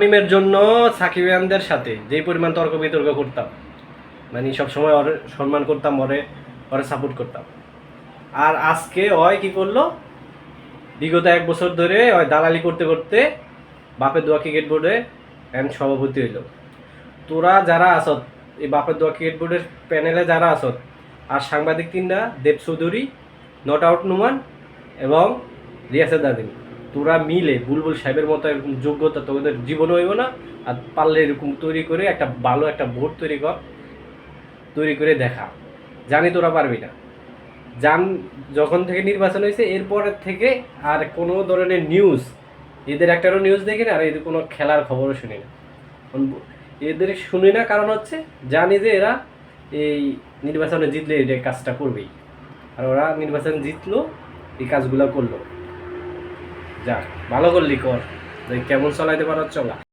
তামিমের জন্য সাকিব খানদের সাথে যেই পরিমাণ তর্ক বিতর্ক করতাম, মানে সবসময় ওরে সম্মান করতাম, ওরে সাপোর্ট করতাম। আর আজকে ওই কি করলো, বিগত 1 বছর ধরে ওই দালালি করতে করতে বাপের দোয়া ক্রিকেট বোর্ডে সভাপতি হইল। তোরা যারা আসত এই বাপের দোয়া ক্রিকেট বোর্ডের প্যানেলে যারা আসত, আর সাংবাদিক তিনটা, দেব চৌধুরী, নট আউট নুমান এবং রিয়াসের দাদিন, তোরা মিলে বুলবুল সাহেবের মতো এরকম যোগ্যতা তোদের জীবনে হইব না। আর পারলে এরকম তৈরি করে একটা ভালো একটা বোর্ড তৈরি করে দেখা। জানি তোরা পারবি না। যখন থেকে নির্বাচন হয়েছে এরপরের থেকে আর কোনো ধরনের নিউজ, এদের একটারও নিউজ দেখি না, আর এদের কোনো খেলার খবরও শুনি না। এদের শুনি না কারণ হচ্ছে জানি যে এরা এই নির্বাচনে জিতলে এটা কাজটা করবেই, আর ওরা নির্বাচন জিতলো, এই কাজগুলো করলো। যাক, ভালো করলি, কর, কেমন চলাইতে পারো চলা।